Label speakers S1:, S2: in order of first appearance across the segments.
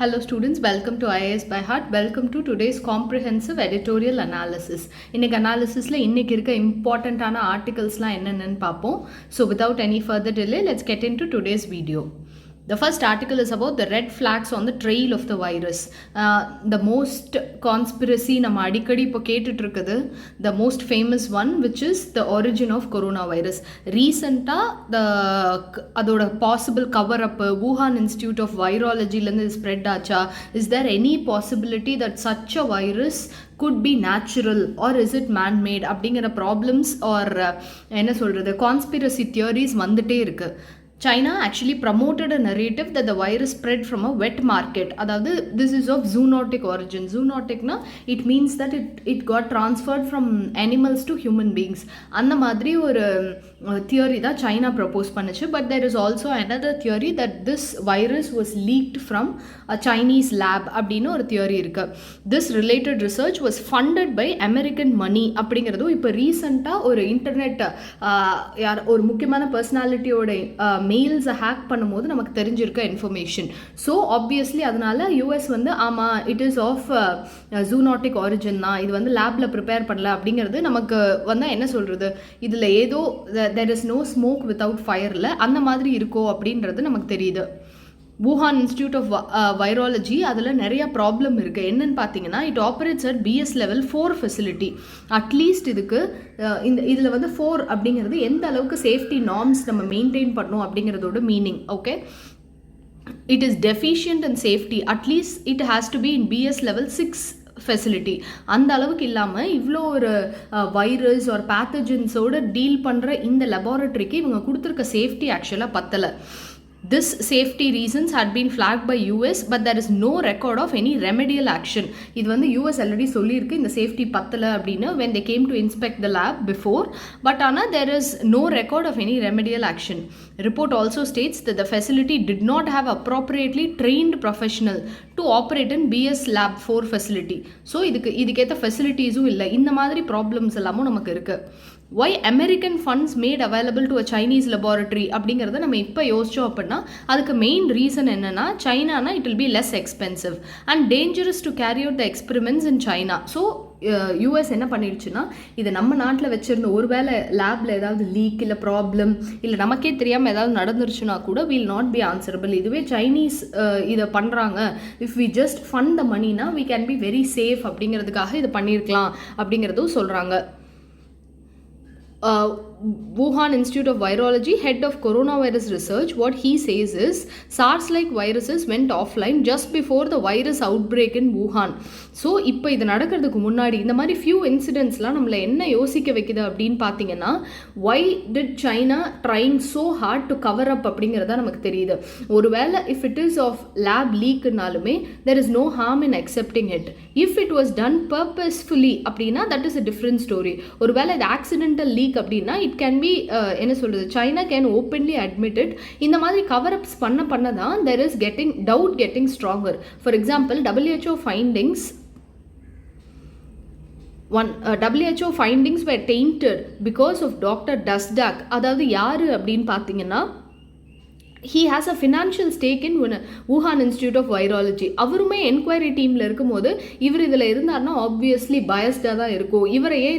S1: Hello students, welcome to IAS by Heart. Welcome to today's comprehensive editorial analysis. இன்னைக்கு அனாலிசிஸில் இன்னைக்கு இருக்க இம்பார்ட்டண்ட்டான ஆர்டிகல்ஸ்லாம் என்னென்னு பார்ப்போம். So without any further delay, let's get into today's video. The first article is about the red flags on the trail of the virus. The most conspiracy நம்ம அடிக்கடி இப்போ கேட்டுட்டு இருக்குது, the most famous one, which is the origin of coronavirus. ரீசெண்டாக அதோட possible cover up Wuhan Institute of Virologyலேருந்து spread ஆச்சா? Is there any possibility that such a virus could be natural or is it man-made அப்படிங்கிற problems R என்ன சொல்கிறது conspiracy theories வந்துட்டே இருக்குது. China actually promoted a narrative that the virus spread from a wet market. அதாவது this is of zoonotic origin. Zoonoticனா it means that it got transferred from animals to human beings. அந்த மாதிரி ஒரு theory தான் China propose பண்ணுச்சு. But there is also another theory that this virus was leaked from a Chinese lab அப்படின்னு ஒரு theory இருக்கு. This related research was funded by American money அப்படிங்கிறதும் இப்போ ரீசெண்டாக ஒரு இன்டர்நெட் யார் ஒரு முக்கியமான பர்சனாலிட்டியோட மெயில்ஸை ஹேக் பண்ணும்போது நமக்கு தெரிஞ்சிருக்க இன்ஃபர்மேஷன். ஸோ ஆப்வியஸ்லி அதனால யூஎஸ் வந்து ஆமாம் it is of zoonotic origin தான், இது வந்து லேபில் ப்ரிப்பேர் பண்ணல அப்படிங்கிறது நமக்கு வந்து என்ன சொல்கிறது, இதில் ஏதோ there is no smoke without ஃபயரில் அந்த மாதிரி இருக்கோ அப்படின்றது நமக்கு தெரியுது. Wuhan Institute of Virology அதில் நிறைய ப்ராப்ளம் இருக்குது. என்னன்னு பார்த்தீங்கன்னா it operates at BS level 4 facility. At least இதுக்கு இதில் வந்து 4 அப்படிங்கிறது எந்த அளவுக்கு சேஃப்டி நார்ம்ஸ் நம்ம மெயின்டைன் பண்ணணும் அப்படிங்கிறதோட meaning. Okay, it is deficient and safety. At least it has to be in BS level 6 facility. அந்த அளவுக்கு இல்லாமல் இவ்வளோ ஒரு வைரஸ் ஒரு பேத்தஜன்ஸோடு டீல் பண்ணுற இந்த லெபார்ட்டரிக்கு இவங்க கொடுத்துருக்க சேஃப்டி ஆக்சுவலாக பத்தலை. This safety reasons had been flagged by US, but there is no record of any remedial action. இது வந்து US already சொல்லியிருக்கு இந்த சேஃப்டி பத்தலை அப்படின்னு when they came to inspect the lab before, but ஆனால் there is no record of any remedial action. Report also states that the facility did not have appropriately trained professional to operate in BS lab 4 facility. So இதுக்கேற்ற ஃபெசிலிட்டிஸும் இல்லை. இந்த மாதிரி problems எல்லாமும் நமக்கு இருக்குது. Why American funds made available to a Chinese laboratory அப்படிங்கிறத நம்ம இப்போ யோசிச்சோம் அப்படின்னா அதுக்கு மெயின் ரீசன் என்னென்னா சைனானா it will be less expensive and dangerous to carry out the experiments in China. So US என்ன பண்ணிடுச்சுன்னா இதை நம்ம நாட்டில் வச்சுருந்த ஒருவேளை லேபில் ஏதாவது லீக் இல்லை ப்ராப்ளம் இல்லை நமக்கே தெரியாமல் ஏதாவது நடந்துருச்சுன்னா கூட வில் நாட் பி ஆன்சரபிள். இதுவே சைனீஸ் இதை பண்ணுறாங்க, if we just fund the மணினா we can be very safe அப்படிங்கிறதுக்காக இதை பண்ணியிருக்கலாம் அப்படிங்கிறதும் சொல்கிறாங்க. Wuhan Institute of Virology, head of coronavirus research, what he says is SARS-like viruses went offline just before the virus outbreak in Wuhan. So இப்போ இது நடக்கிறதுக்கு முன்னாடி இந்த மாதிரி ஃபியூ இன்சிடென்ட்ஸ்லாம் நம்மளை என்ன யோசிக்க வைக்குது அப்படின்னு பார்த்தீங்கன்னா why did China trying so hard to cover up அப்படிங்கிறதா நமக்கு தெரியுது. ஒருவேளை if it is of lab leakனாலுமே there is no harm in accepting it. If it was done purposefully அப்படின்னா that is a different story. ஒருவேளை இது accidental leak அப்படின்னா it can be என்ன சொல்கிறது China can openly admit it. இந்த மாதிரி cover ups பண்ண தான் there is doubt getting stronger. For example WHO findings were tainted because of Dr. Daszak. அதாவது யாரு அப்படின்னு பார்த்தீங்கன்னா he has a financial stake in Wuhan Institute of Virology. அவருமே enquiry டீமில் இருக்கும்போது இவர் இதில் இருந்தார்னா ஆப்வியஸ்லி பயஸ்டாக தான் இருக்கும். இவரையே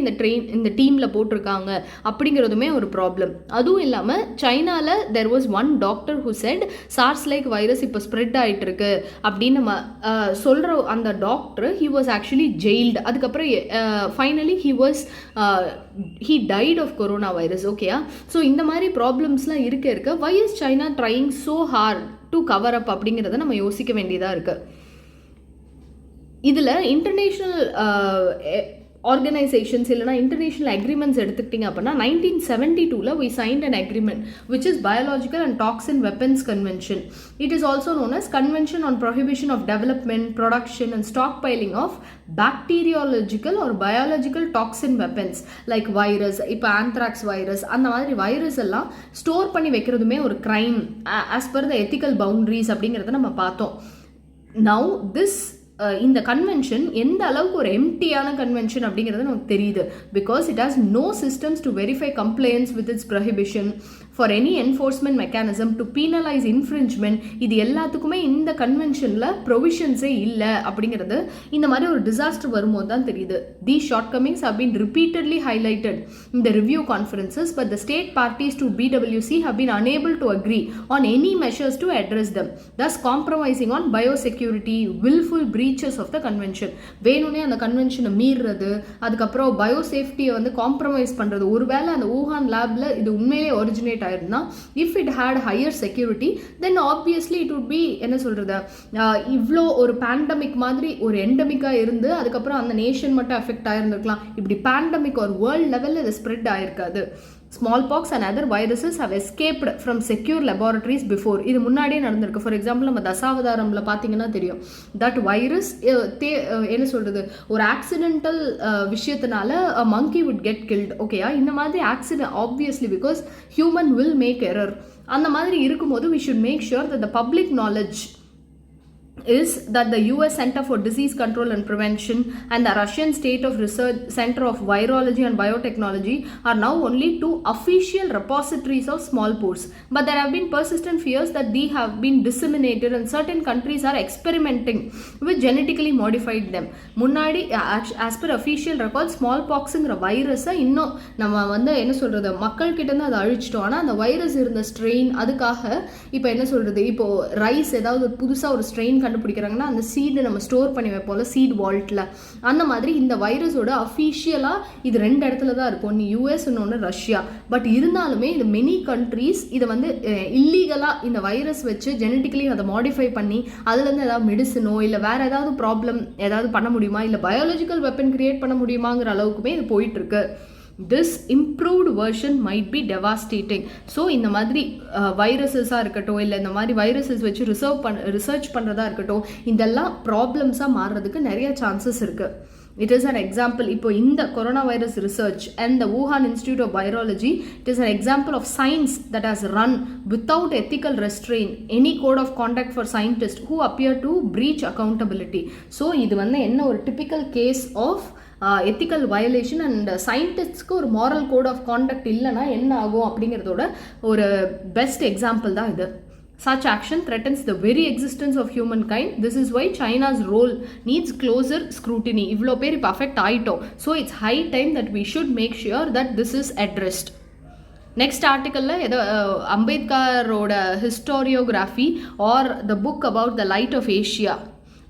S1: இந்த டீமில் போட்டிருக்காங்க அப்படிங்கிறதுமே ஒரு ப்ராப்ளம். அதுவும் இல்லாமல் சைனாவில் there was one doctor who said SARS like virus இப்போ ஸ்ப்ரெட் ஆகிட்டு இருக்கு அப்படின்னு நம்ம சொல்கிற அந்த doctor he was actually jailed. அதுக்கப்புறம் finally he died of coronavirus. ஓகேயா? ஸோ இந்த மாதிரி ப்ராப்ளம்ஸ்லாம் இருக்க why is China trying so hard to cover up அப்படிங்கிறத நம்ம யோசிக்க வேண்டியதாக இருக்குது. இதில் இன்டர்நேஷ்னல் ஆர்கனைசேஷன்ஸ் இல்லைனா இன்டர்நேஷ்னல் அக்ரிமெண்ட்ஸ் எடுத்துக்கிட்டிங்க அப்படின்னா 1972 we signed an agreement which is Biological and Toxin Weapons Convention. It is also known as Convention on Prohibition of Development, Production and Stockpiling of Bacteriological or Biological Toxin Weapons like virus, இப்போ anthrax virus அந்த மாதிரி virus எல்லாம் store பண்ணி வைக்கிறதுமே ஒரு crime as per the ethical boundaries அப்படிங்கிறத நம்ம பார்த்தோம். Now this இந்த கன்வென்ஷன் எந்த அளவுக்கு ஒரு எம்டியான கன்வென்ஷன் அப்படிங்கிறது நமக்கு தெரியுது. Because it has no systems to verify compliance with its prohibition. For any enforcement mechanism to penalise infringement, இது எல்லாத்துக்குமே இந்த கன்வென்ஷனில் ப்ரொவிஷன்ஸே இல்லை அப்படிங்கிறது இந்த மாதிரி ஒரு டிசாஸ்டர் வரும்போது தான் தெரியுது. These shortcomings have been repeatedly highlighted in the review conferences, but the state parties to BWC have been unable to agree on any measures to address them, thus compromising on biosecurity, willful breaches of the convention. வேணும்னே அந்த கன்வென்ஷனை மீறுறது, அதுக்கப்புறம் பயோசேஃப்டியை வந்து compromise பண்ணுறது. ஒருவேளை அந்த Wuhan லேப்ல இது உண்மையிலே ஒரிஜினேட் ஆயிருந்தா, if it had higher security, then obviously it would be என்ன சொல்கிறது, இவ்வளோ ஒரு பேண்டமிக் மாதிரி ஒரு எண்டமிக்காக இருந்து அதுக்கப்புறம் அந்த நேஷன் மட்டும் அஃபெக்ட் ஆயிருந்திருக்கலாம். இப்படி பேண்டமிக் ஒரு வேர்ல்ட் லெவலில் இது spread ஆயிருக்காது. Smallpox and other viruses have escaped from secure laboratories before. இது முன்னாடியே நடந்திருக்கு. ஃபார் எக்ஸாம்பிள் நம்ம தசாவதாரம்ல பார்த்தீங்கன்னா தெரியும், தட் வைரஸ் என்ன சொல்கிறது, ஒரு ஆக்சிடென்டல் விஷயத்தினால monkey would get killed. ஓகேயா, இந்த மாதிரி accident obviously because human will make error. அந்த மாதிரி இருக்கும்போது we should make sure that the public knowledge is that the US Center for Disease Control and Prevention and the Russian State of Research Center of Virology and Biotechnology are now only two official repositories of smallpox. But there have been persistent fears that they have been disseminated and certain countries are experimenting with genetically modified them. முன்னாடி as per official records smallpoxங்கிற வைரஸை இன்னும் நம்ம வந்து என்ன சொல்கிறது, மக்கள்கிட்ட இருந்து அதை அழிச்சிட்டோம். ஆனால் அந்த வைரஸ் இருந்த ஸ்ட்ரெயின், அதுக்காக இப்போ என்ன சொல்கிறது, இப்போது ரைஸ் ஏதாவது புதுசாக ஒரு ஸ்ட்ரெயின் கண்டுபிடிக்கிறாங்கன்னா அந்த சீடு நம்ம ஸ்டோர் பண்ணி வைப்போம்ல சீட் வால்ட்டில், அந்த மாதிரி இந்த வைரஸோட அஃபீஷியலாக இது 2 இடத்துல தான் இருக்கும், ஒன்று யூஎஸ் இன்னொன்று ரஷ்யா. பட் இருந்தாலுமே இது மெனி கண்ட்ரீஸ் இதை வந்து இல்லீகலாக இந்த வைரஸ் வச்சு ஜெனட்டிக்கலி அதை மாடிஃபை பண்ணி அதுலேருந்து ஏதாவது மெடிசனோ இல்லை வேறு ஏதாவது ப்ராப்ளம் ஏதாவது பண்ண முடியுமா, இல்லை பயாலஜிக்கல் வெப்பன் கிரியேட் பண்ண முடியுமாங்கிற அளவுக்குமே இது போயிட்டுருக்கு. This improved version might be devastating. So இந்த மாதிரி வைரஸஸாக இருக்கட்டும், இல்லை இந்த மாதிரி வைரஸஸ் வச்சு ரிசர்ச் பண்ணுறதா இருக்கட்டும், இதெல்லாம் ப்ராப்ளம்ஸாக மாறுறதுக்கு நிறைய சான்சஸ் இருக்குது. It is an example. இப்போ இந்த corona virus research and the Wuhan Institute of Virology, it is an example of science that has run without ethical restraint, any code of conduct for scientists who appear to breach accountability. So இது வந்து என்ன ஒரு typical case of ethical violation and சயின்டிஸ்ட்க்கு ஒரு moral code of contact இல்லைன்னா என்ன ஆகும் அப்படிங்கிறதோட ஒரு பெஸ்ட் எக்ஸாம்பிள் தான் இது. Such action threatens the very existence of humankind. This is why China's role needs closer scrutiny. இவ்வளோ பேர் இப்போ அஃபெக்ட் ஆகிட்டோம். So it's high time that we should make sure that this is addressed. Next ஆர்டிக்கலில் ஏதோ அம்பேத்கரோட historiography or the book about the light of Asia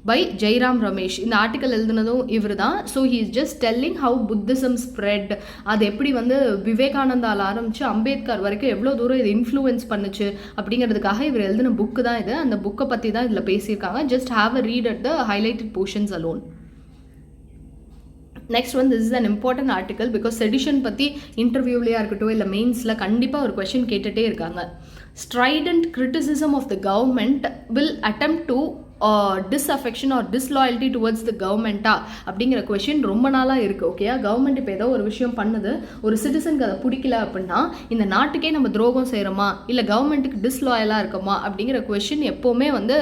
S1: by Jairam Ramesh. இந்த article எழுதுனதும் இவர் தான். So he is just telling how Buddhism spread, அது எப்படி வந்து விவேகானந்தால் ஆரம்பித்து அம்பேத்கர் வரைக்கும் எவ்வளோ தூரம் இது இன்ஃப்ளூயன்ஸ் பண்ணுச்சு அப்படிங்கிறதுக்காக இவர் எழுதின புக்கு தான் இது. அந்த புக்கை பற்றி தான் இதில் பேசியிருக்காங்க. Just have a read at the highlighted portions alone. Next வந்து this is an important article because sedition பற்றி இன்டர்வியூலையாக இருக்கட்டும் இல்லை மெயின்ஸில் கண்டிப்பாக ஒரு கொஷின் கேட்டுகிட்டே இருக்காங்க. Strident criticism of the government will attempt to disaffection or disloyalty towards the கவர்மெண்ட்டா அப்படிங்கிற கொஷின் ரொம்ப நாளாக இருக்குது. ஓகேயா, கவர்மெண்ட் இப்போ ஏதோ ஒரு விஷயம் பண்ணுது, ஒரு சிட்டிசனுக்கு அதை பிடிக்கல அப்படின்னா இந்த நாட்டுக்கே நம்ம துரோகம் செய்கிறோமா இல்லை கவர்மெண்ட்டுக்கு டிஸ்லாயலாக இருக்கோமா அப்படிங்கிற கொஷின் எப்போவுமே வந்து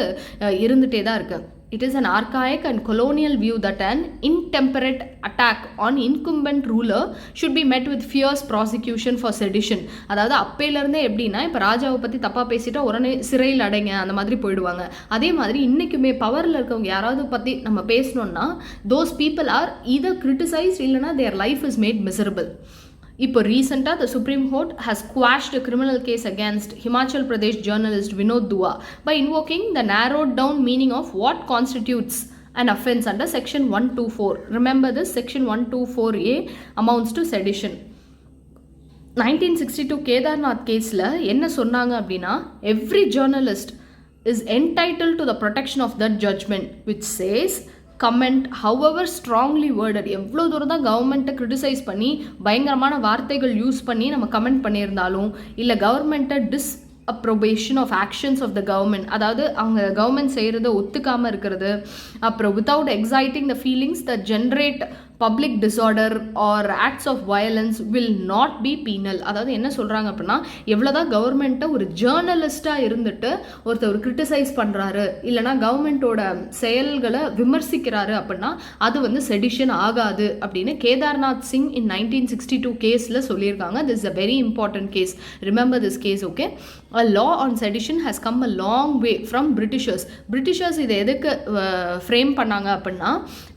S1: இருந்துகிட்டே தான் இருக்குது. It is an archaic and colonial view that an intemperate attack on incumbent ruler should be met with fierce prosecution for sedition. அதாவது அப்பையிலேருந்தே எப்படின்னா இப்போ ராஜாவை பற்றி தப்பாக பேசிட்டா உடனே சிறையில் அடைங்க அந்த மாதிரி போயிடுவாங்க. அதே மாதிரி இன்றைக்குமே பவரில் இருக்கவங்க யாராவது பற்றி நம்ம பேசணுன்னா those people are either criticized இல்லைனா their life is made miserable. இப்போ ரீசெண்டாக the supreme court has quashed a criminal case against Himachal Pradesh journalist Vinod Dua by invoking the narrowed down meaning of what constitutes an offence under section 124. Remember this, section 124A amounts to sedition. 1962 Kedarnath கேஸில் என்ன சொன்னாங்க அப்படின்னா, every journalist is entitled to the protection of that judgment which says comment however strongly worded. எவ்வளோ தூரம் தான் கவர்மெண்ட்டை criticise பண்ணி பயங்கரமான வார்த்தைகள் யூஸ் பண்ணி நம்ம கமெண்ட் பண்ணியிருந்தாலும் இல்லை கவர்மெண்ட்டை approbation of actions of the government, அதாவது அவங்க கவர்மெண்ட் செய்கிறத ஒத்துக்காமல் இருக்கிறது, அப்புறம் without exciting the feelings that generate public disorder or acts of violence will not be penal. அதாவது என்ன சொல்கிறாங்க அப்படின்னா, எவ்வளோதான் கவர்மெண்ட்டை ஒரு ஜேர்னலிஸ்டாக இருந்துட்டு ஒருத்தர் கிரிட்டிசைஸ் பண்ணுறாரு இல்லைனா கவர்மெண்ட்டோட செயல்களை விமர்சிக்கிறாரு அப்படின்னா அது வந்து செடிஷன் ஆகாது அப்படின்னு கேதார்நாத் சிங் இன் 1962 கேஸில் சொல்லியிருக்காங்க. This is a very important case. Remember this case. Okay, a law on sedition has come a long way from Britishers இதை எதுக்கு ஃப்ரேம் பண்ணாங்க அப்படின்னா,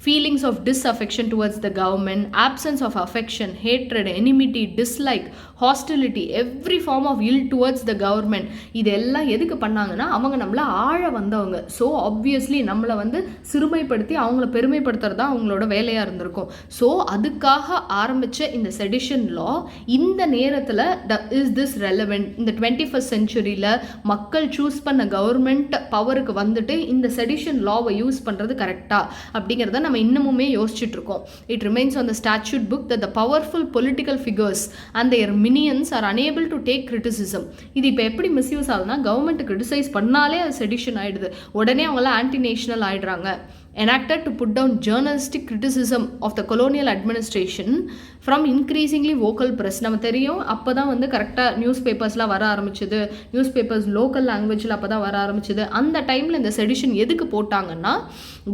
S1: feelings of disaffection towards the government, absence of affection, hatred, enmity, dislike, hostility, every form of ill towards the government. இதெல்லாம் எதுக்கு பண்ணாங்கன்னா, அவங்க நம்மளை ஆழ வந்தவங்க. ஸோ ஆப்வியஸ்லி நம்மளை வந்து சிறுமைப்படுத்தி அவங்கள பெருமைப்படுத்துறது தான் அவங்களோட வேலையாக இருந்திருக்கும். ஸோ அதுக்காக ஆரம்பித்த இந்த செடிஷன் லா இந்த நேரத்தில் இஸ் திஸ் ரெலவெண்ட்? இந்த 21st சென்ச்சுரியில் மக்கள் சூஸ் பண்ண கவர்மெண்ட் பவருக்கு வந்துட்டு இந்த செடிஷன் லாவை யூஸ் பண்ணுறது கரெக்டா அப்படிங்கிறத நம்ம இன்னமுமே யோசிச்சுட்டு இருக்கோம். It remains on the statute book that the powerful political figures and their minions are unable to take criticism. இது இப்போ எப்படி மிஸ்யூஸ் ஆகுதுன்னா, கவர்மெண்ட் கிரிட்டிசைஸ் பண்ணாலே அது செடிஷன் ஆகிடுது. உடனே அவங்களாம் ஆன்டி நேஷனல் ஆகிடுறாங்க. Enacted to put down journalistic criticism of the colonial administration from increasingly vocal press. நம்ம தெரியும், அப்போ தான் வந்து கரெக்டாக நியூஸ் பேப்பர்ஸ்லாம் வர ஆரம்பிச்சுது. நியூஸ் பேப்பர்ஸ் லோக்கல் லாங்குவேஜில் அப்போ தான் வர ஆரம்பிச்சுது. அந்த டைமில் இந்த செடிஷன் எதுக்கு போட்டாங்கன்னா,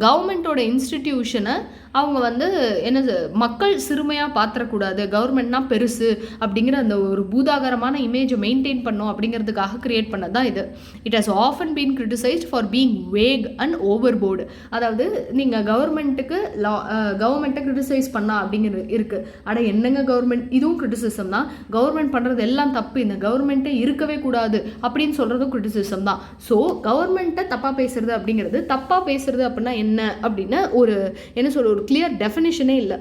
S1: கவர்மெண்ட்டோட இன்ஸ்டிடியூஷனை அவங்க வந்து என்னது மக்கள் சிறுமையாக பார்த்துடக்கூடாது, கவர்மெண்ட்னா பெருசு அப்படிங்கிற அந்த ஒரு பூதாகரமான இமேஜை மெயின்டைன் பண்ணோம் அப்படிங்கிறதுக்காக கிரியேட் பண்ணது தான் இது. It has often been criticised for being vague and overboard. அதாவது நீங்கள் கவர்மெண்ட்டை கிரிட்டிசைஸ் பண்ணா அப்படிங்கிறது இருக்குது. ஆனால் என்னங்க கவர்மெண்ட், இதுவும் கிரிட்டிசிசம் தான். கவர்மெண்ட் பண்ணுறது எல்லாம் தப்பு, இந்த கவர்மெண்ட்டே இருக்கவே கூடாது அப்படின்னு சொல்கிறதும் கிரிட்டிசிசம் தான். ஸோ கவர்மெண்ட்டை தப்பாக பேசுறது அப்படிங்கிறது, தப்பாக பேசுறது அப்படின்னா என்ன அப்படின்னு ஒரு என்ன சொல்ற ஒரு clear definition-ஏ இல்லை.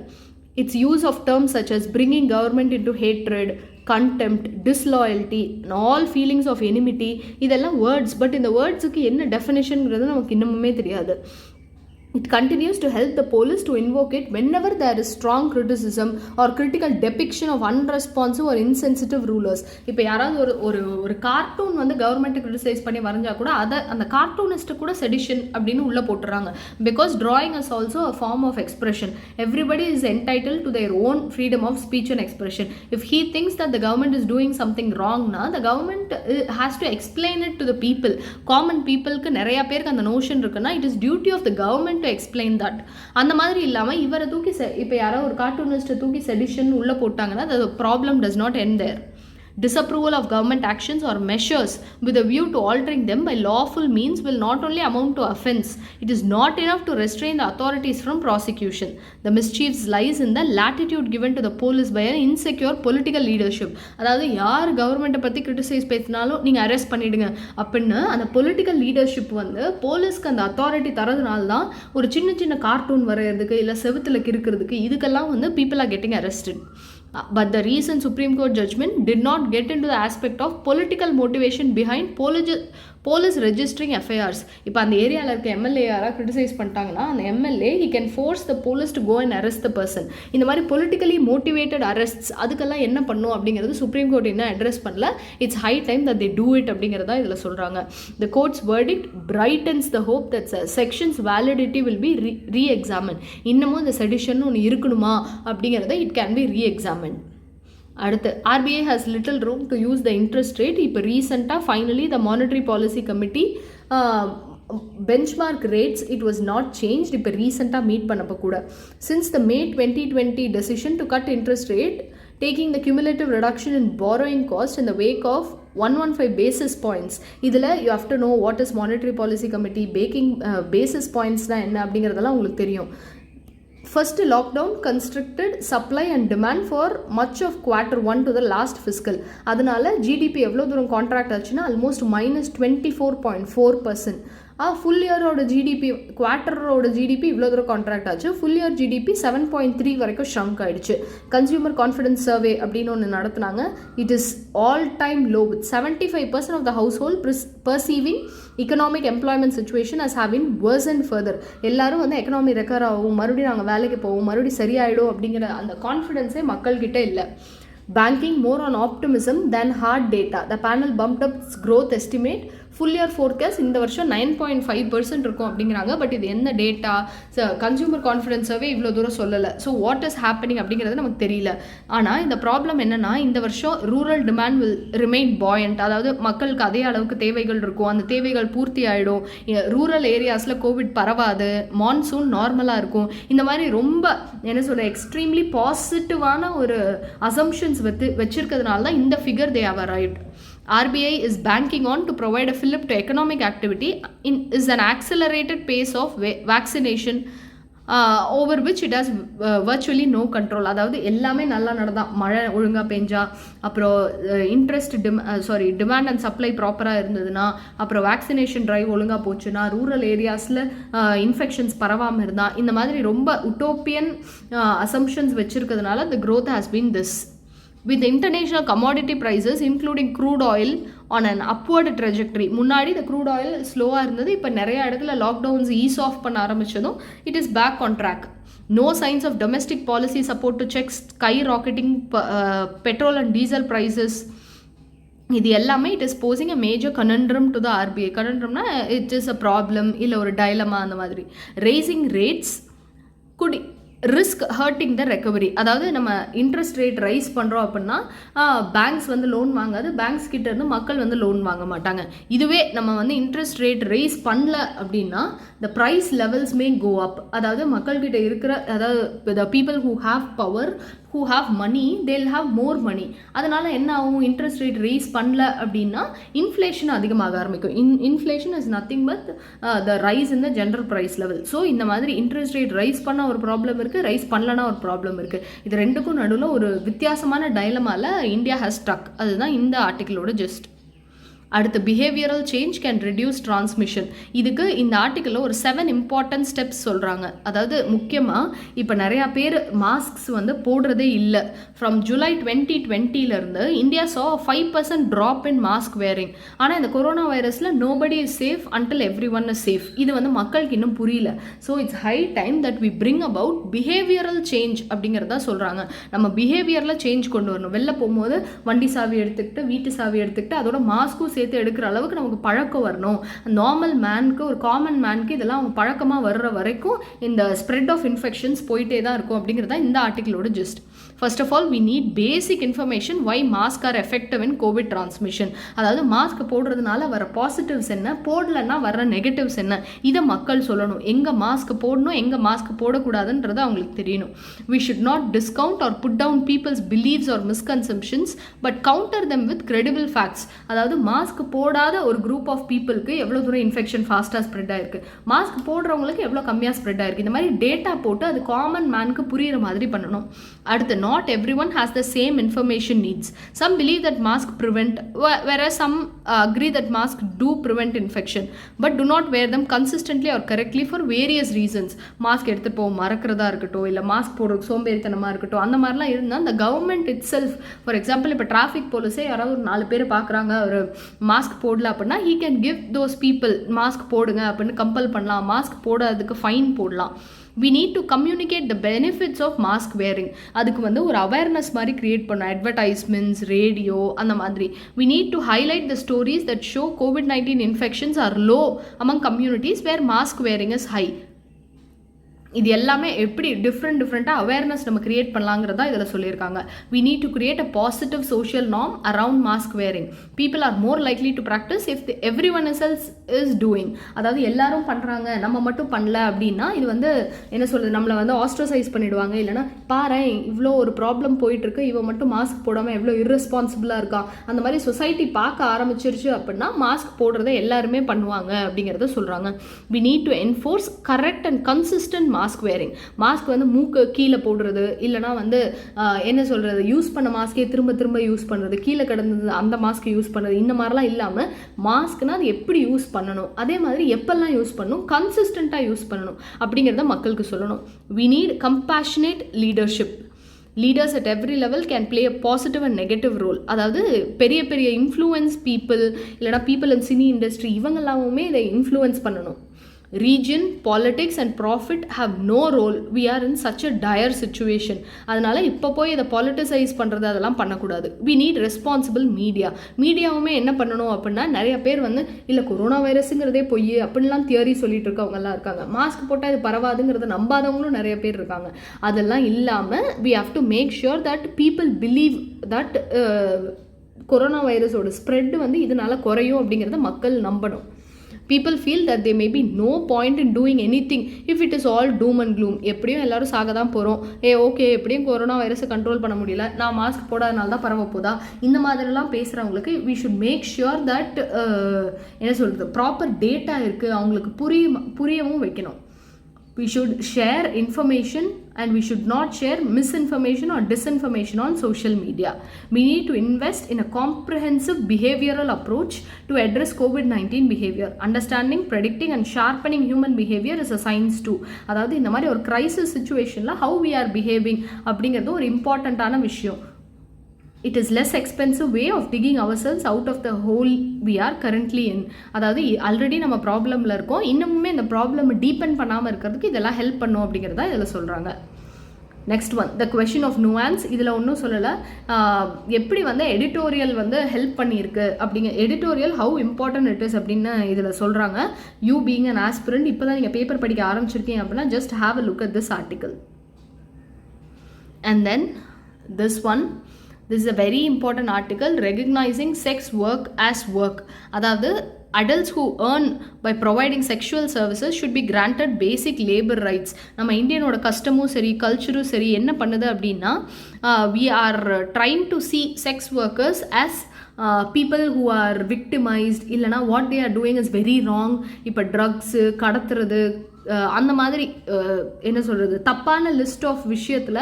S1: Its use of terms such as bringing government into hatred, contempt, disloyalty and all feelings of enmity, இதெல்லாம் வேர்ட்ஸ். பட் இந்த வேர்ட்ஸுக்கு என்ன டெஃபினேஷன்ங்கிறது நமக்கு இன்னமுமே தெரியாது. It continues to help the police to invoke it whenever there is strong criticism or critical depiction of unresponsive or insensitive rulers. இப்போ யாராவது ஒரு cartoon வந்து கவர்மெண்ட்டை கிரிட்டிசைஸ் பண்ணி வரைஞ்சா கூட அதை அந்த கார்ட்டூனிஸ்ட்டு கூட செடிஷன் அப்படின்னு உள்ளே போட்டுறாங்க. Because drawing is also a form of expression. Everybody is entitled to their own freedom of speech and expression. If he thinks that the government is doing something wrong, the government has to explain it to the people. Common peopleக்கு நிறைய பேருக்கு அந்த notion இருக்குன்னா, it is duty of the government to explain that. அந்த மாதிரி இல்லாமல் இவரை தூக்கி இப்போ யாராவது ஒரு கார்ட்டூனிஸ்ட்டை தூக்கி செடிஷன் உள்ளே போட்டாங்கன்னா the problem does not end there. Disapproval of government actions or measures with a view to altering them by lawful means will not only amount to offense, it is not enough to restrain the authorities from prosecution. The mischief lies in the latitude given to the police by an insecure political leadership. அதாவது யார் கவர்மெண்ட்டை பற்றி criticise பேசினாலும் நீங்கள் arrest பண்ணிவிடுங்க அப்படின்னு அந்த political leadership வந்து போலீஸ்க்கு அந்த அத்தாரிட்டி தரதுனால தான் ஒரு சின்ன சின்ன கார்ட்டூன் வரைகிறதுக்கு இல்லை செவுத்தில் கிறுக்கிறதுக்கு இதுக்கெல்லாம் வந்து people are getting arrested. But the recent Supreme Court judgment did not get into the aspect of political motivation behind police registering FIRs. இப்போ அந்த ஏரியாவில் இருக்க எம்எல்ஏ யாராவது கிரிட்டிசைஸ் பண்ணிட்டாங்கன்னா அந்த MLA he can force the police to go and arrest the person. இந்த மாதிரி politically motivated அரெஸ்ட்ஸ் அதுக்கெல்லாம் என்ன பண்ணும் அப்படிங்கிறது சுப்ரீம் கோர்ட் என்ன அட்ரஸ் பண்ணல. It's high time that they do it அப்படிங்கிறதா இதில் சொல்கிறாங்க. The court's verdict brightens the hope that section's validity will be re-examined. இன்னமும் இந்த செடிஷன் ஒன்று இருக்கணுமா அப்படிங்கிறத it can be re-examined. அடுத்து RBI has little room to use the interest rate. இப்போ ரீசெண்டாக finally the monetary policy committee benchmark rates it was not changed. இப்போ ரீசெண்டாக மீட் பண்ணப்போ கூட since the May 2020 decision to cut interest rate taking the cumulative reduction in borrowing cost in the wake of 115 basis points. இதில் you have to know what is monetary policy committee basis points தான் என்ன அப்படிங்கிறதெல்லாம் உங்களுக்கு தெரியும். First, lockdown constricted supply and demand for much of Q1 to the last fiscal. அதனால GDP எவ்வளோ தூரம் contract ஆச்சுன்னா ஆல்மோஸ்ட் -24.4%. ஃபுல் இயரோட ஜிடிபி குவார்ட்டரோட ஜிடிபி இவ்வளோ தூரம் கான்ட்ராக்ட் ஆச்சு. ஃபுல் இயர் ஜிடிபி 7.3 வரைக்கும் ஷ்ரங்க் ஆகிடுச்சு. கன்சியூமர் கான்ஃபிடன்ஸ் சர்வே அப்படின்னு ஒன்று நடத்துனாங்க. It is all time low with 75% of the household perceiving economic employment situation as having worsened further. எல்லாரும் வந்து எக்கனாமி ரெக்கவர் ஆகும், மறுபடியும் நாங்கள் வேலைக்கு போவோம், மறுபடியும் சரியாயிடும் அப்படிங்கிற அந்த கான்ஃபிடென்ஸே மக்கள்கிட்ட இல்லை. Banking more on optimism than hard data. The panel bumped up its growth estimate full year forecast இந்த வருஷம் 9.5% இருக்கும் அப்படிங்கிறாங்க. பட் இது என்ன டேட்டா, கன்சியூமர் கான்ஃபிடன்ஸ் சர்வே இவ்வளோ தூரம் சொல்லலை. ஸோ வாட் இஸ் ஹேப்பனிங் அப்படிங்கிறது நமக்கு தெரியல. ஆனால் இந்த ப்ராப்ளம் என்னென்னா, இந்த வருஷம் rural demand will remain point. அதாவது மக்களுக்கு அதே அளவுக்கு தேவைகள் இருக்கும், அந்த தேவைகள் பூர்த்தி ஆகிடும். ரூரல் ஏரியாஸில் கோவிட் பரவாது, மான்சூன் நார்மலாக இருக்கும். இந்த மாதிரி ரொம்ப என்ன சொல்ல எக்ஸ்ட்ரீம்லி பாசிட்டிவான ஒரு அசம்ஷன்ஸ் வச்சிருக்கிறதுனால தான் இந்த figure they have arrived. RBI is banking on to provide a fillip to economic activity is an accelerated pace of vaccination over which it has virtually no control. அதாவது எல்லாமே நல்லா நடந்தா, மழை ஒழுங்காக பெஞ்சா, அப்புறம் டிமாண்ட் அண்ட் சப்ளை ப்ராப்பராக இருந்ததுன்னா, அப்புறம் வேக்சினேஷன் ட்ரைவ் ஒழுங்காக போச்சுன்னா, ரூரல் ஏரியாஸில் இன்ஃபெக்ஷன்ஸ் பரவாமல் இருந்தால், இந்த மாதிரி ரொம்ப உட்டோப்பியன் அசம்ஷன்ஸ் வச்சுருக்கிறதுனால the growth has been this. With international commodity prices including crude oil on an upward trajectory. முன்னாடி இந்த crude oil ஸ்லோவாக இருந்தது, இப்போ நிறைய இடத்துல லாக்டவுன்ஸ் ஈஸ் ஆஃப் பண்ண ஆரம்பிச்சதும் it is back on track. No signs of domestic policy support to check skyrocketing petrol and diesel prices. இது எல்லாமே it is posing a major conundrum to the RBI. conundrumனா it is a problem, இல்லை ஒரு dilemma அந்த மாதிரி. Raising rates could risk hurting the recovery. அதாவது நம்ம interest rate rice பண்ணுறோம் அப்படின்னா பேங்க்ஸ் வந்து லோன் வாங்காது, பேங்க்ஸ் கிட்ட இருந்து மக்கள் வந்து லோன் வாங்க மாட்டாங்க. இதுவே நம்ம வந்து இன்ட்ரெஸ்ட் ரேட் ரைஸ் பண்ணல அப்படின்னா த ப்ரைஸ் லெவல்ஸ் மே கோ அப். அதாவது மக்கள்கிட்ட இருக்கிற, அதாவது the people who have power, who have money, they'll have more money. அதனால என்ன ஆகும், இன்ட்ரெஸ்ட் ரேட் ரைஸ் பண்ணல அப்படின்னா இன்ஃப்ளேஷன் அதிகமாக ஆரம்பிக்கும். Inflation is nothing but the rise in the general price level. So இந்த மாதிரி இன்ட்ரெஸ்ட் ரேட் ரைஸ் பண்ண ஒரு ப்ராப்ளம் இருக்குது, ரைஸ் பண்ணலன்னா ஒரு ப்ராப்ளம் இருக்குது. இது ரெண்டுக்கும் நடுவில் ஒரு வித்தியாசமான டைலமால இந்தியா ஹேஸ் ஸ்டக். அதுதான் இந்த ஆர்டிக்கிளோட ஜஸ்ட். அடுத்து behavioural change can reduce transmission. இதுக்கு இந்த ஆர்டிக்கிளில் ஒரு 7 இம்பார்ட்டன்ட் ஸ்டெப்ஸ் சொல்கிறாங்க. அதாவது முக்கியமாக இப்போ நிறையா பேர் மாஸ்க்ஸ் வந்து போடுறதே இல்லை. ஃப்ரம் ஜூலை 2020 இந்தியா சா 5% ட்ராப் இன் மாஸ்க் வேரிங். ஆனால் இந்த கொரோனா வைரஸில் nobody is safe until everyone is safe. இது வந்து மக்களுக்கு இன்னும் புரியல. So it's high time that we bring about behavioural change அப்படிங்கிறதா சொல்கிறாங்க. நம்ம பிஹேவியரில் சேஞ்ச் கொண்டு வரணும். வெளில போகும்போது வண்டி சாவி எடுத்துக்கிட்டு, வீட்டு சாவி எடுத்துக்கிட்டு, அதோட மாஸ்க்கும் சேர்த்து எடுக்கிற அளவுக்கு நமக்கு பழக்கம் வரணும். நார்மல் மேனுக்கு, ஒரு காமன் மேனுக்கு இதெல்லாம் அவங்க பழக்கமாக வர்ற வரைக்கும் இந்த ஸ்ப்ரெட் ஆஃப் இன்ஃபெக்ஷன்ஸ் போயிட்டே தான் இருக்கும் அப்படிங்கிறதா இந்த ஆர்டிக்கிளோட just. First of all we need basic information why mask are effective in COVID transmission. அதாவது மாஸ்க் போடுறதுனால வர பாசிட்டிவ்ஸ் என்ன, போடலன்னா வர நெகட்டிவ்ஸ் என்ன, இதை மக்கள் சொல்லணும். எங்கே மாஸ்க் போடணும், எங்கே மாஸ்க் போடக்கூடாதுன்றது அவங்களுக்கு தெரியணும். We should not discount or put down people's beliefs or misconceptions but counter them with credible facts. அதாவது மாஸ்க் போடாத ஒரு குரூப் ஆஃப் பீப்புளுக்கு எவ்வளோ தூரம் இன்ஃபெக்ஷன் ஃபாஸ்ட்டாக ஸ்ப்ரெட் ஆயிருக்கு, மாஸ்க் போடுறவங்களுக்கு எவ்வளோ கம்மியாக ஸ்ப்ரெட் ஆயிருக்கு, இந்த மாதிரி டேட்டா போட்டு அது காமன் மேனுக்கு புரிகிற மாதிரி பண்ணணும். அடுத்து, not everyone has the same information needs. Some believe that mask prevent, whereas some agree that mask do prevent infection but do not wear them consistently or correctly for various reasons. Mask எடுத்து போ மறக்கிறதா இருக்கட்டும், இல்லை mask போடுறதுக்கு சோம்பேறித்தனமாக இருக்கட்டும், அந்த மாதிரிலாம் இருந்தால் அந்த government it self, for example இப்போ டிராஃபிக் போலீஸே யாராவது ஒரு 4 பேர் பார்க்குறாங்க, ஒரு மாஸ்க் போடல அப்படின்னா he can give those people mask போடுங்க அப்படின்னு கம்பல் பண்ணலாம். மாஸ்க் போடாததுக்கு ஃபைன் போடலாம். we need to communicate the benefits of mask wearing. அதுக்கு வந்து ஒரு அவேர்னஸ் மாதிரி கிரியேட் பண்ணணும். அட்வர்டைஸ்மெண்ட்ஸ், ரேடியோ, அந்த மாதிரி. we need to highlight the stories that show COVID-19 infections are low among communities where mask wearing is high. இது எல்லாமே எப்படி டிஃப்ரெண்ட்டாக அவேர்னஸ் நம்ம கிரியேட் பண்ணலாங்கிறதா இதில் சொல்லியிருக்காங்க. we need to create a positive social norm around mask wearing. people are more likely to practice if everyone else is doing. அதாவது எல்லாரும் பண்ணுறாங்க, நம்ம மட்டும் பண்ணல அப்படின்னா இது வந்து என்ன சொல்கிறது, நம்மளை வந்து ஆஸ்ட்ரசைஸ் பண்ணிவிடுவாங்க. இல்லைனா பாரு இவ்வளோ ஒரு ப்ராப்ளம் போயிட்டுருக்கு, இவன் மட்டும் மாஸ்க் போடாமல் எவ்வளோ இர்ரெஸ்பான்சிபிளாக இருக்கான், அந்த மாதிரி சொசைட்டி பார்க்க ஆரம்பிச்சிருச்சு அப்படின்னா மாஸ்க் போடுறதை எல்லாருமே பண்ணுவாங்க அப்படிங்கிறத சொல்கிறாங்க. we need to enforce correct and consistent mask wearing. Mask வந்து மூக்கு கீழே போடுறது, இல்லைனா வந்து என்ன சொல்கிறது, யூஸ் பண்ண மாஸ்கே திரும்ப யூஸ் பண்ணுறது, கீழே கிடந்தது அந்த மாஸ்க் யூஸ் பண்ணுறது, இந்த மாதிரிலாம் இல்லாமல் மாஸ்க்னால் அது எப்படி யூஸ் பண்ணணும், அதே மாதிரி எப்பெல்லாம் யூஸ் பண்ணணும், கன்சிஸ்டண்ட்டாக யூஸ் பண்ணணும் அப்படிங்கிறத மக்களுக்கு சொல்லணும். we need compassionate leadership. leaders at every level can play a positive and negative role. அதாவது பெரிய இன்ஃப்ளூயன்ஸ் பீப்புள், இல்லைனா பீப்புள் இன் சினி இண்டஸ்ட்ரி, இவங்கெல்லாமே இதை இன்ஃப்ளூயன்ஸ் பண்ணணும். Region, politics and profit have no role. We are in such a dire situation. அதனால் இப்போ போய் இதை பாலிட்டிசைஸ் பண்ணுறது அதெல்லாம் பண்ணக்கூடாது. We need responsible media. மீடியாவுமே என்ன பண்ணணும் அப்படின்னா, நிறைய பேர் வந்து இல்லை கொரோனா வைரஸுங்கிறதே பொய் அப்படின்லாம் தியரி சொல்லிட்டு இருக்கவங்கலாம் இருக்காங்க. மாஸ்க் போட்டால் இது பரவாதுங்கிறத நம்பாதவங்களும் நிறைய பேர் இருக்காங்க. அதெல்லாம் இல்லாமல் we have to make sure that people believe that corona வைரஸோட ஸ்ப்ரெட் வந்து இதனால குறையும் அப்படிங்கிறத மக்கள் நம்பணும். people feel that there may be no point in doing anything if it is all doom and gloom. எப்படியும் எல்லாரும் சாக தான் போகிறோம், ஓகே எப்படியும் கொரோனா வைரஸை கண்ட்ரோல் பண்ண முடியல, நான் மாஸ்க் போடாதனால தான் பரவ போதா, இந்த மாதிரிலாம் பேசுகிறவங்களுக்கு we should make sure that என்ன சொல்கிறது, ப்ராப்பர் டேட்டா இருக்குது, அவங்களுக்கு புரியவும் வைக்கணும். We should share information and we should not share misinformation or disinformation on social media. We need to invest in a comprehensive behavioral approach to address COVID-19 behavior. Understanding, predicting and sharpening human behavior is a science too. அதாவது இந்த மாதிரி ஒரு crisis situationல how we are behaving அப்படிங்கிறது ஒரு இம்பார்ட்டண்ட்டான விஷயம். It is less expensive way of digging ourselves out of the hole we are currently in. அதாவது already நம்ம ப்ராப்ளமில் இருக்கோம், இன்னமுமே இந்த ப்ராப்ளம் டீபெண்ட் பண்ணாமல் இருக்கிறதுக்கு இதெல்லாம் ஹெல்ப் பண்ணும் அப்படிங்கிறதா இதில் சொல்கிறாங்க. Next one, the question of nuance. இதில் ஒன்றும் சொல்லலை, எப்படி வந்து எடிட்டோரியல் வந்து ஹெல்ப் பண்ணியிருக்கு அப்படிங்க, editorial how important it is அப்படின்னு இதில் சொல்கிறாங்க. யூ பீங் அன் ஆஸ்பிரண்ட், இப்போ தான் நீங்கள் பேப்பர் படிக்க ஆரம்பிச்சிருக்கீங்க அப்படின்னா just have a look at this article. And then this one, this is a very important article, recognizing sex work as work. அதாவது adults who earn by providing sexual services should be granted basic labor rights. நம்ம இந்தியனோட கஸ்டமும் சரி கல்ச்சரும் சரி என்ன பண்ணுது அப்படின்னா, we are trying to see sex workers as people who are victimized, இல்லைனா what they are doing is very wrong. இப்போ drugs கடத்துறது அந்த மாதிரி என்ன சொல்கிறது தப்பான லிஸ்ட் ஆஃப் விஷயத்தில்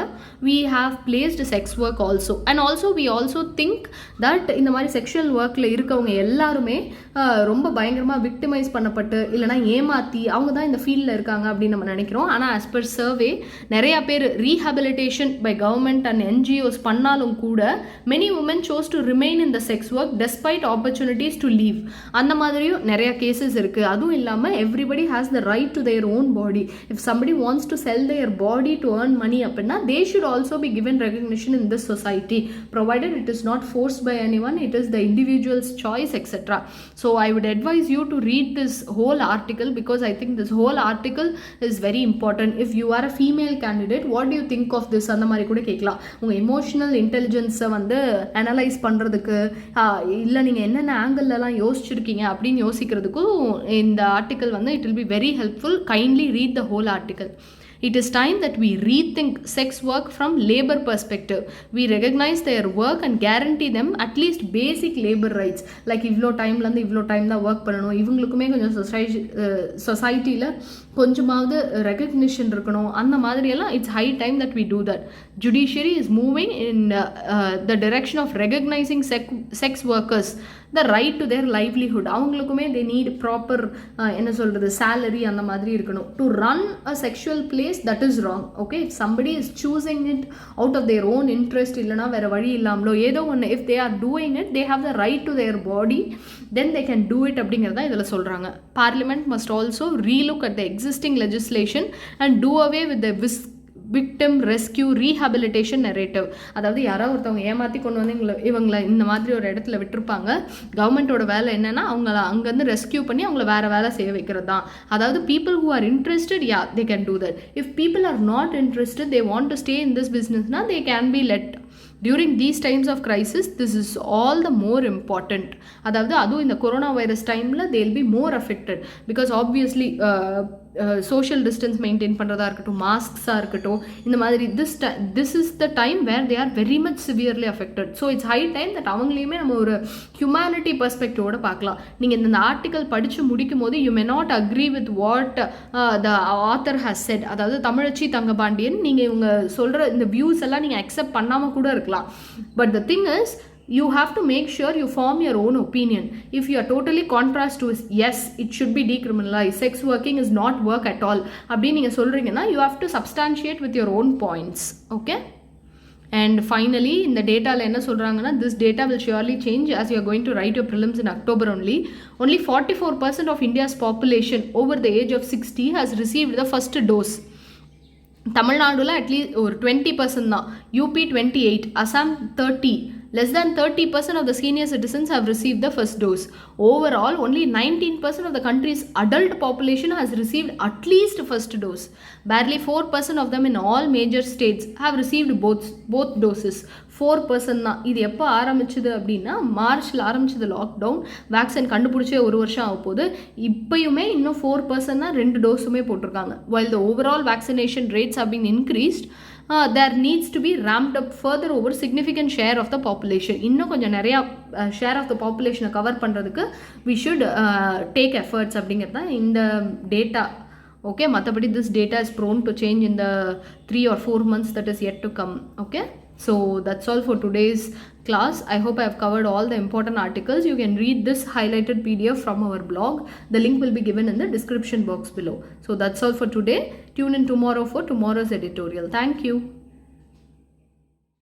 S1: we have placed sex work also. And also we also think that இந்த மாதிரி செக்ஷுவல் ஒர்க்கில் இருக்கவங்க எல்லாருமே ரொம்ப பயங்கரமாக விக்டிமைஸ் பண்ணப்பட்டு இல்லைனா ஏமாற்றி அவங்க தான் இந்த ஃபீல்டில் இருக்காங்க அப்படின்னு நம்ம நினைக்கிறோம். ஆனால் as per survey நிறையா பேர் rehabilitation by government and NGOs பண்ணாலும் கூட many women chose to remain in the sex work despite opportunities to leave. அந்த மாதிரியும் நிறையா கேசஸ் இருக்குது. அதுவும் இல்லாமல் everybody has the right to their own body. If somebody wants to sell their body to earn money அப்படின்னா they should also be given recognition in this society, provided it is not forced by anyone, it is the individual's choice, etc. So I would advise you to read this whole article because I think this whole article is very important. If you are a female candidate, what do you think of this அந்த மாதிரி கூட கேட்கலாம். உங்கள் emotional இன்டெலிஜென்ஸை வந்து analyse பண்ணுறதுக்கு இல்லை நீங்கள் என்னென்ன ஆங்கிள்லாம் யோசிச்சிருக்கீங்க அப்படின்னு யோசிக்கிறதுக்கும் இந்த ஆர்டிக்கல் வந்து it will be very helpful. Kindly read the whole article. It is time that we rethink sex work from labor perspective. We recognize their work and guarantee them at least basic labor rights. Like இவ்வளோ டைம்லேருந்து இவ்வளோ time தான் work பண்ணணும், இவங்களுக்குமே கொஞ்சம் சொசைட்டியில் கொஞ்சமாவது recognition இருக்கணும், அந்த மாதிரியெல்லாம் it's high time that we do that. Judiciary is moving in the direction of recognising sex workers the right to their livelihood. அவங்களுக்குமே தே நீட் ப்ராப்பர் என்ன சொல்கிறது சேலரி அந்த மாதிரி இருக்கணும். To run a sexual place that is wrong. Okay, if somebody is choosing it out of their own interest, இல்லைனா வேறு வழி இல்லாமலோ ஏதோ ஒன்று, if they are doing it they have the right to their body, then they can do it அப்படிங்கிறத இதில் சொல்கிறாங்க. Parliament must also relook at the existing legislation and do away with the victim rescue rehabilitation narrative. அதாவது யாராவது ஒருத்தவங்க ஏமாற்றி கொண்டு வந்து இவங்களை இந்த மாதிரி ஒரு இடத்துல விட்டுருப்பாங்க. கவர்மெண்ட்டோட வேலை என்னென்னா அவங்கள அங்கேருந்து ரெஸ்கியூ பண்ணி அவங்கள வேறு வேலை செய்ய வைக்கிறது தான். அதாவது people who are interested, yeah they can do that. If people are not interested, they want to stay in this பிஸ்னஸ்னா they can be let. During these times of crisis, this is all the more important. அதாவது அதுவும் இந்த corona virus டைமில் they will be more affected because obviously social distance maintain பண்ணுறதா இருக்கட்டும், மாஸ்க்ஸாக இருக்கட்டும், இந்த மாதிரி this is the time where they are very much severely affected. So it's high time that அவங்களையுமே நம்ம ஒரு ஹியூமனிட்டி பெர்ஸ்பெக்டிவோட பார்க்கலாம். நீங்கள் இந்த ஆர்டிக்கல் படித்து முடிக்கும் போது you may not agree with what the author has set. அதாவது தமிழச்சி தங்கபாண்டியன், நீங்கள் இவங்க சொல்கிற இந்த வியூஸ் எல்லாம் நீங்கள் அக்செப்ட் பண்ணாமல் கூட இருக்கலாம். But the thing is, you have to make sure you form your own opinion. If you are totally contrast to yes it should be decriminalized, sex working is not work at all அப்படி நீங்கள் சொல்கிறீங்கன்னா you have to substantiate with your own points. Okay, And finally இந்த டேட்டாவில் என்ன சொல்கிறாங்கன்னா, this data will surely change as you are going to write your prelims in October only. Only 44% of India's population over the age of 60 has received the first dose. தமிழ்நாடுல at least ஒரு 20% தான், UP 28, Assam 30. Less than 30% of the senior citizens have received the first dose. Overall, only 19% of the country's adult population has received at least first dose. Barely 4% of them in all major states have received both doses. 4% தான். இது எப்போ ஆரம்பிச்சது அப்படின்னா, மார்ச்சில் ஆரம்பிச்சது lockdown. Vaccine கண்டுபிடிச்சே ஒரு வருஷம் ஆக போகுது. இப்பயுமே இன்னும் 4% தான் 2 டோஸுமே போட்டிருக்காங்க. While the overall vaccination rates have been increased, there needs to be ramped up further over significant share of the population. இன்னும் கொஞ்சம் நிறையா ஷேர் ஆஃப் த பாப்புலேஷனை கவர் பண்ணுறதுக்கு we should take efforts அப்படிங்கிறது தான் இந்த டேட்டா. ஓகே, மற்றபடி this data is prone to change in the 3 or 4 months that is yet to come. Okay, so that's all for today's class. I hope I have covered all the important articles. You can read this highlighted PDF from our blog. The link will be given in the description box below. So that's all for today. Tune in tomorrow for tomorrow's editorial. Thank you.